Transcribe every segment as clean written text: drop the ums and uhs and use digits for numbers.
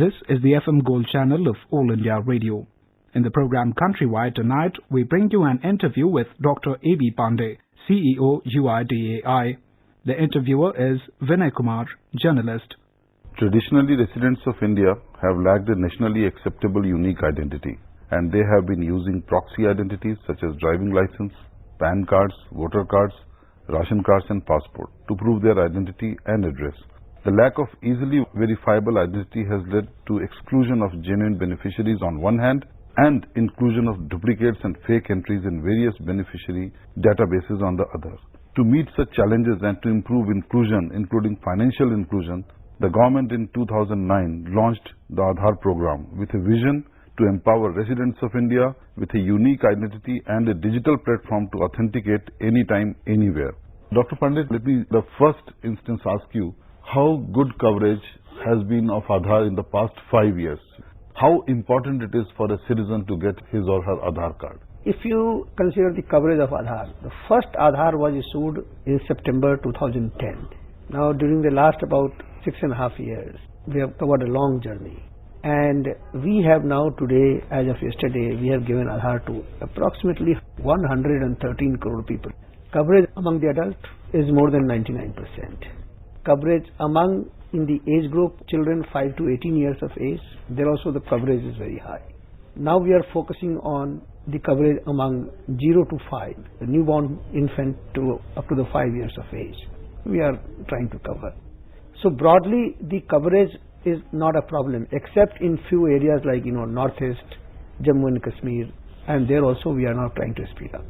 This is the FM Gold channel of All India Radio. In the program Countrywide tonight, we bring you an interview with Dr. A.B. Pandey, CEO UIDAI. The interviewer is Vinay Kumar, journalist. Traditionally, residents of India have lacked a nationally acceptable unique identity, and they have been using proxy identities such as driving license, PAN cards, voter cards, ration cards and passport to prove their identity and address. The lack of easily verifiable identity has led to exclusion of genuine beneficiaries on one hand and inclusion of duplicates and fake entries in various beneficiary databases on the other. To meet such challenges and to improve inclusion, including financial inclusion, the government in 2009 launched the Aadhaar program with a vision to empower residents of India with a unique identity and a digital platform to authenticate anytime, anywhere. Dr. Pandey, let me the first instance ask you how good coverage has been of Aadhaar in the past 5 years. How important it is for a citizen to get his or her Aadhaar card? If you consider the coverage of Aadhaar, the first Aadhaar was issued in September 2010. Now during the last about 6.5 years, we have covered a long journey. And we have now today, as of yesterday, we have given Aadhaar to approximately 113 crore people. Coverage among the adults is more than 99%. Coverage among in the age group children 5 to 18 years of age, there also the coverage is very high. Now we are focusing on the coverage among 0 to 5, the newborn infant to up to the 5 years of age. We are trying to cover. So broadly the coverage is not a problem except in few areas like northeast, Jammu and Kashmir, and there also we are now trying to speed up.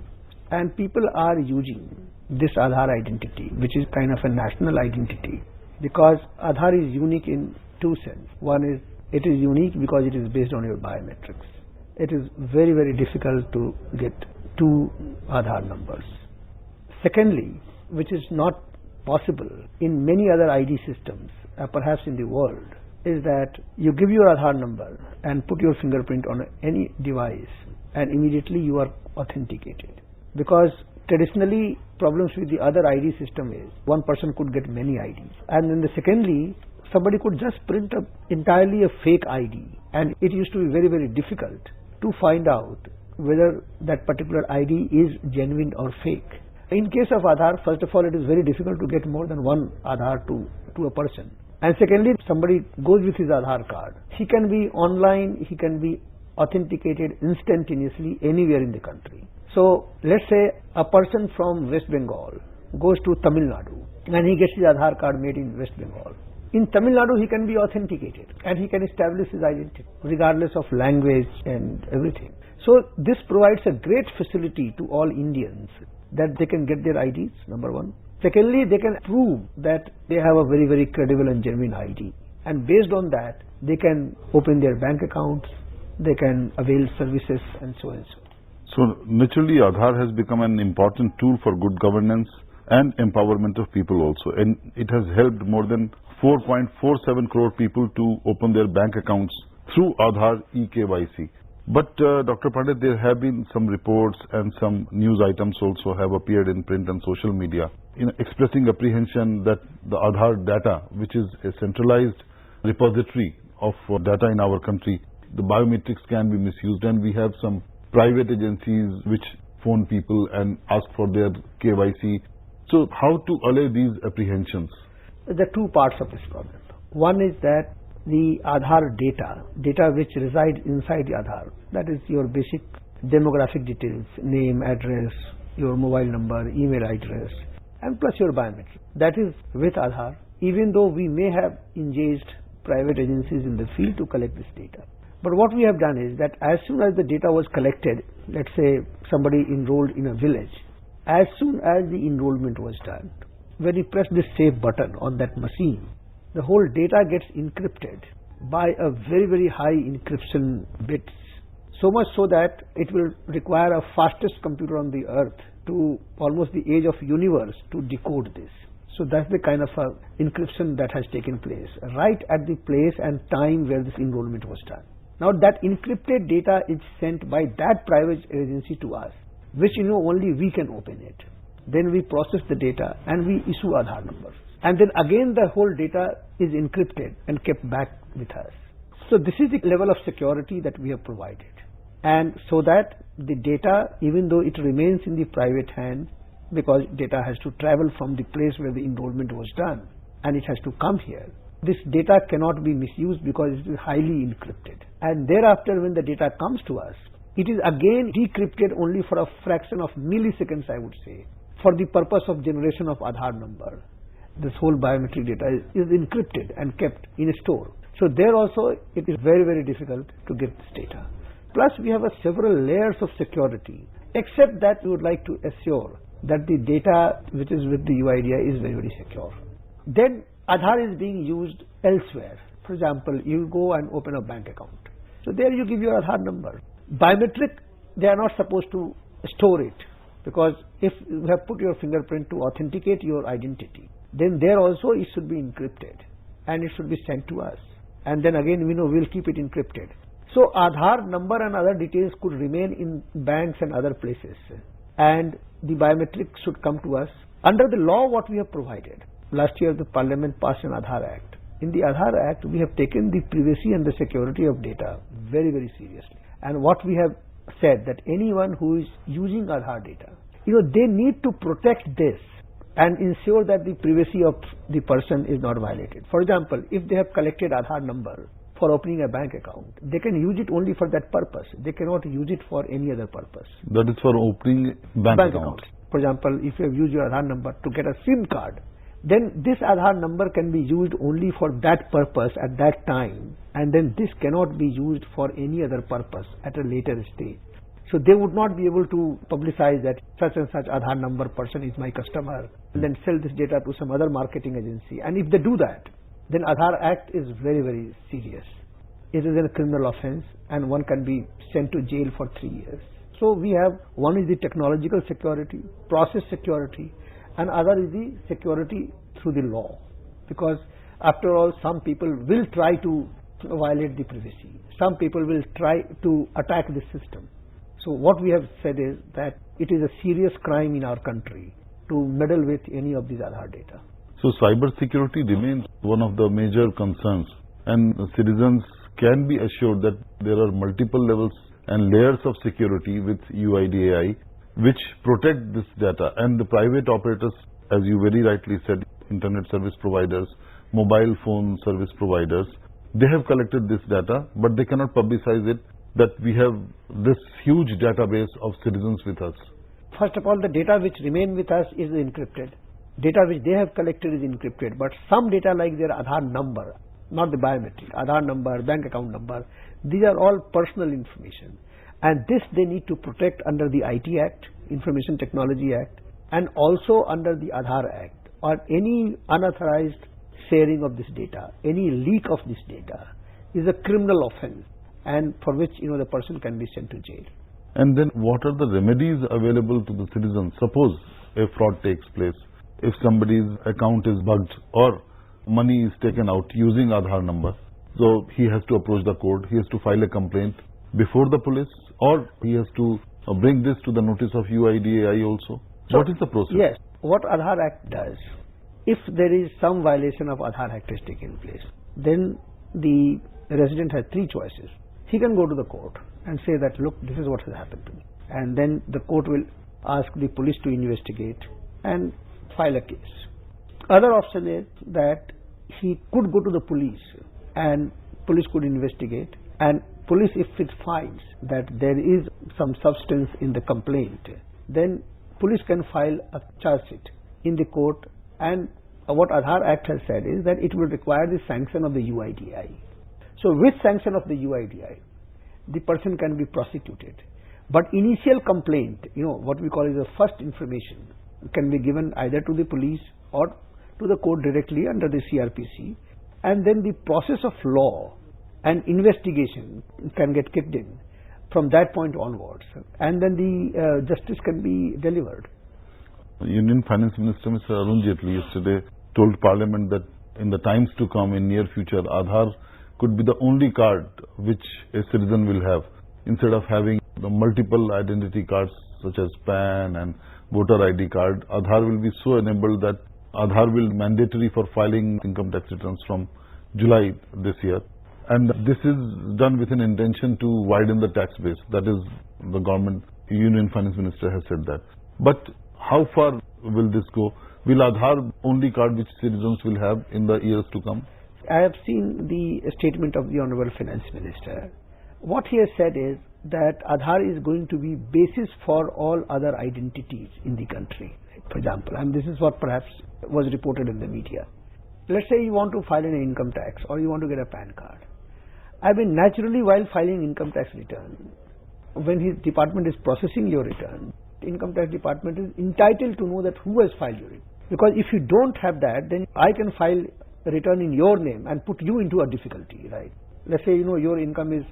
And people are using this Aadhaar identity, which is kind of a national identity, because Aadhaar is unique in two senses. One is it is unique because it is based on your biometrics. It is very, very difficult to get two Aadhaar numbers. Secondly, which is not possible in many other ID systems, perhaps in the world, is that you give your Aadhaar number and put your fingerprint on any device and immediately you are authenticated. Because traditionally problems with the other ID system is one person could get many IDs, and then secondly somebody could just print up entirely a fake ID, and it used to be very, very difficult to find out whether that particular ID is genuine or fake. In case of Aadhaar, first of all, it is very difficult to get more than one Aadhaar to a person. And secondly, somebody goes with his Aadhaar card. He can be online, he can be authenticated instantaneously anywhere in the country. So let's say a person from West Bengal goes to Tamil Nadu and he gets his Aadhaar card made in West Bengal. In Tamil Nadu he can be authenticated and he can establish his identity regardless of language and everything. So this provides a great facility to all Indians that they can get their IDs, number one. Secondly, they can prove that they have a very, very credible and genuine ID, and based on that they can open their bank accounts, they can avail services and so on. So naturally Aadhaar has become an important tool for good governance and empowerment of people also, and it has helped more than 4.47 crore people to open their bank accounts through Aadhaar eKYC. But Dr. Pandey, there have been some reports and some news items also have appeared in print and social media expressing apprehension that the Aadhaar data, which is a centralized repository of data in our country, the biometrics can be misused, and we have some private agencies which phone people and ask for their KYC. So how to allay these apprehensions? There are two parts of this problem. One is that the Aadhaar data which reside inside the Aadhaar, that is your basic demographic details, name, address, your mobile number, email address, and plus your biometric. That is with Aadhaar, even though we may have engaged private agencies in the field to collect this data. But what we have done is that as soon as the data was collected, let's say somebody enrolled in a village, as soon as the enrollment was done, when you press this save button on that machine, the whole data gets encrypted by a very, very high encryption bits. So much so that it will require a fastest computer on the earth to almost the age of universe to decode this. So that's the kind of encryption that has taken place right at the place and time where this enrollment was done. Now that encrypted data is sent by that private agency to us, which only we can open it. Then we process the data and we issue Aadhaar numbers. And then again the whole data is encrypted and kept back with us. So this is the level of security that we have provided. And so that the data, even though it remains in the private hand, because data has to travel from the place where the enrollment was done and it has to come here, this data cannot be misused because it is highly encrypted. And thereafter, when the data comes to us, it is again decrypted only for a fraction of milliseconds, I would say, for the purpose of generation of Aadhaar number. This whole biometric data is encrypted and kept in a store. So there also it is very, very difficult to get this data. Plus we have several layers of security, except that we would like to assure that the data which is with the UIDAI is very, very secure. Then Aadhaar is being used elsewhere. For example, you go and open a bank account. So there you give your Aadhaar number. Biometric, they are not supposed to store it, because if you have put your fingerprint to authenticate your identity, then there also it should be encrypted and it should be sent to us. And then again, we know we'll keep it encrypted. So Aadhaar number and other details could remain in banks and other places, and the biometric should come to us under the law what we have provided. Last year the Parliament passed an Aadhaar Act. In the Aadhaar Act, we have taken the privacy and the security of data very, very seriously. And what we have said, that anyone who is using Aadhaar data, they need to protect this and ensure that the privacy of the person is not violated. For example, if they have collected Aadhaar number for opening a bank account, they can use it only for that purpose. They cannot use it for any other purpose. That is for opening bank account. For example, if you have used your Aadhaar number to get a SIM card, then this Aadhaar number can be used only for that purpose at that time, and then this cannot be used for any other purpose at a later stage. So they would not be able to publicize that such and such Aadhaar number person is my customer and then sell this data to some other marketing agency. And if they do that, then Aadhaar Act is very, very serious. It is a criminal offense and one can be sent to jail for 3 years. So we have, one is the technological security, process security, and other is the security through the law. Because after all, some people will try to violate the privacy. Some people will try to attack the system. So what we have said is that it is a serious crime in our country to meddle with any of these Aadhaar data. So cyber security remains one of the major concerns, and citizens can be assured that there are multiple levels and layers of security with UIDAI which protect this data. And the private operators, as you very rightly said, internet service providers, mobile phone service providers, they have collected this data, but they cannot publicize it, that we have this huge database of citizens with us. First of all, the data which remain with us is encrypted. Data which they have collected is encrypted, but some data like their Aadhaar number, not the biometric, Aadhaar number, bank account number, these are all personal information. And this they need to protect under the IT Act, Information Technology Act, and also under the Aadhaar Act, or any unauthorized sharing of this data, any leak of this data is a criminal offense, and for which the person can be sent to jail. And then what are the remedies available to the citizens? Suppose a fraud takes place, if somebody's account is bugged or money is taken out using Aadhaar number, so he has to approach the court, he has to file a complaint before the police, or he has to bring this to the notice of UIDAI also. So what is the process? Yes, what Aadhaar Act does, if there is some violation of Aadhaar Act has taken place, then the resident has 3 choices. He can go to the court and say that, look, this is what has happened to me. And then the court will ask the police to investigate and file a case. Other option is that he could go to the police and police could investigate, and police, if it finds that there is some substance in the complaint, then police can file a charge sheet in the court. And what Aadhaar Act has said is that it will require the sanction of the UIDAI. So with sanction of the UIDAI, the person can be prosecuted. But initial complaint, what we call is a first information, can be given either to the police or to the court directly under the CRPC. And then the process of law and investigation can get kicked in from that point onwards. And then the justice can be delivered. Union Finance Minister Mr. Arun Jaitley yesterday told Parliament that in the times to come, in near future, Aadhaar could be the only card which a citizen will have. Instead of having the multiple identity cards such as PAN and voter ID card, Aadhaar will be so enabled that Aadhaar will be mandatory for filing income tax returns from July this year. And this is done with an intention to widen the tax base. That is, the government, Union Finance Minister has said that. But how far will this go? Will Aadhaar only card which citizens will have in the years to come? I have seen the statement of the Honorable Finance Minister. What he has said is that Aadhaar is going to be basis for all other identities in the country. For example, and this is what perhaps was reported in the media. Let's say you want to file an income tax or you want to get a PAN card. I mean, naturally, while filing income tax return, when his department is processing your return, the income tax department is entitled to know that who has filed your return. Because if you don't have that, then I can file a return in your name and put you into a difficulty, right? Let's say, your income is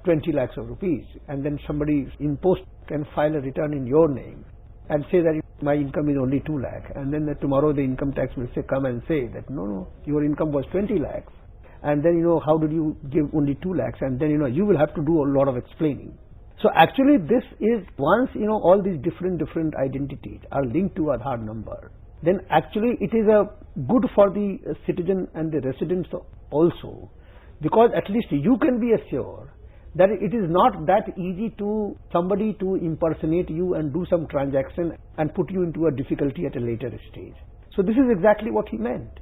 20 lakhs of rupees, and then somebody in post can file a return in your name and say that my income is only 2 lakh, and then tomorrow the income tax will come and say that no, your income was 20 lakhs. And then, how did you give only 2 lakhs? And then, you will have to do a lot of explaining. So actually this is, once, all these different identities are linked to Aadhaar number, then actually it is a good for the citizen and the residents also, because at least you can be assured that it is not that easy to somebody to impersonate you and do some transaction and put you into a difficulty at a later stage. So this is exactly what he meant.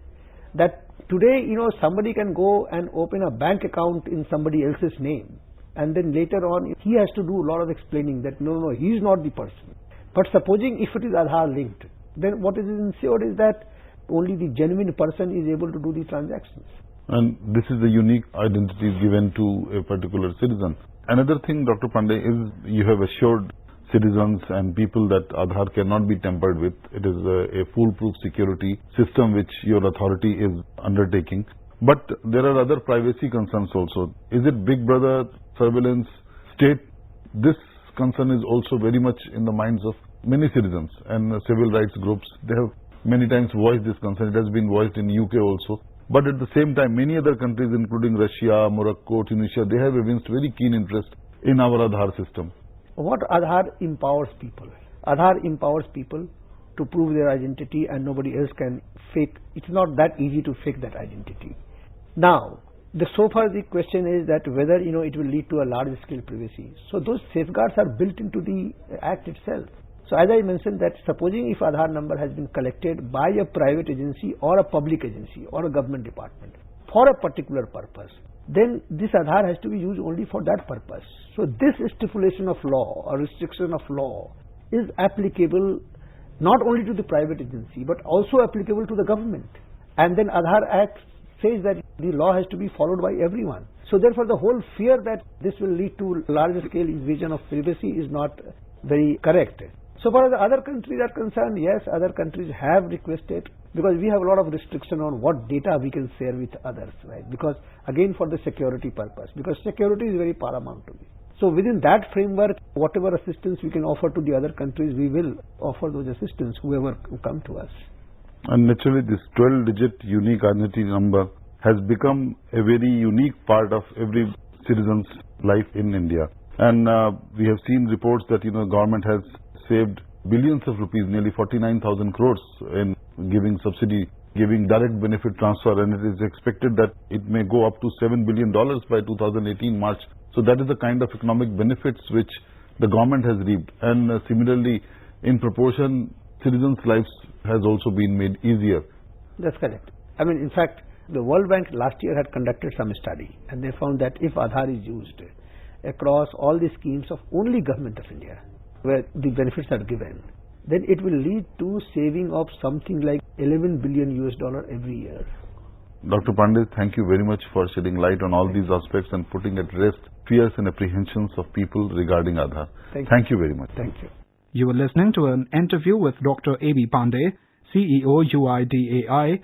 That today, somebody can go and open a bank account in somebody else's name, and then later on he has to do a lot of explaining that no, he is not the person. But supposing if it is Aadhaar linked, then what is ensured is that only the genuine person is able to do the transactions. And this is the unique identity given to a particular citizen. Another thing, Dr. Pandey, is you have assured citizens and people that Aadhaar cannot be tampered with. It is a foolproof security system which your authority is undertaking. But there are other privacy concerns also. Is it Big Brother, surveillance, state? This concern is also very much in the minds of many citizens and civil rights groups. They have many times voiced this concern. It has been voiced in UK also. But at the same time, many other countries, including Russia, Morocco, Tunisia, they have evinced very keen interest in our Aadhaar system. What Aadhaar empowers people? Aadhaar empowers people to prove their identity, and nobody else can fake. It's not that easy to fake that identity. Now, so far the question is that whether it will lead to a large scale privacy. So those safeguards are built into the Act itself. So as I mentioned, that supposing if Aadhaar number has been collected by a private agency or a public agency or a government department for a particular purpose, then this Aadhaar has to be used only for that purpose. So this stipulation of law or restriction of law is applicable not only to the private agency but also applicable to the government. And then Aadhaar Act says that the law has to be followed by everyone. So therefore the whole fear that this will lead to large scale invasion of privacy is not very correct. So far as the other countries are concerned, yes, other countries have requested, because we have a lot of restriction on what data we can share with others, right? Because again for the security purpose, because security is very paramount to me. So within that framework, whatever assistance we can offer to the other countries, we will offer those assistance, whoever come to us. And naturally this 12-digit unique identity number has become a very unique part of every citizen's life in India. And we have seen reports that government has saved billions of rupees, nearly 49,000 crores in giving subsidy, giving direct benefit transfer, and it is expected that it may go up to $7 billion by 2018 March. So that is the kind of economic benefits which the government has reaped. And similarly, in proportion, citizens' lives has also been made easier. That's correct. I mean, in fact, the World Bank last year had conducted some study, and they found that if Aadhaar is used across all the schemes of only Government of India, where the benefits are given, then it will lead to saving of something like $11 billion every year. Dr. Pandey, thank you very much for shedding light on all these aspects and putting at rest fears and apprehensions of people regarding Aadhaar. Thank you very much. Thank you. You were listening to an interview with Dr. Ajay Pandey, CEO UIDAI.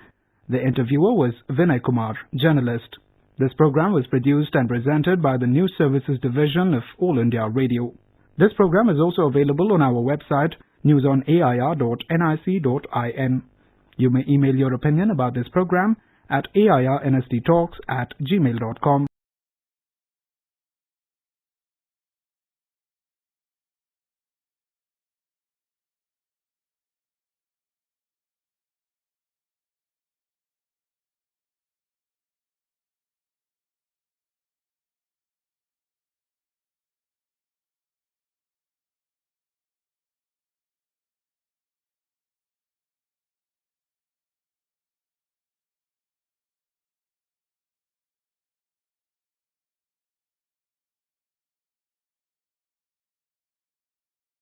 The interviewer was Vinay Kumar, journalist. This program was produced and presented by the News Services Division of All India Radio. This program is also available on our website, newsonair.nic.in. You may email your opinion about this program at airnsttalks@gmail.com.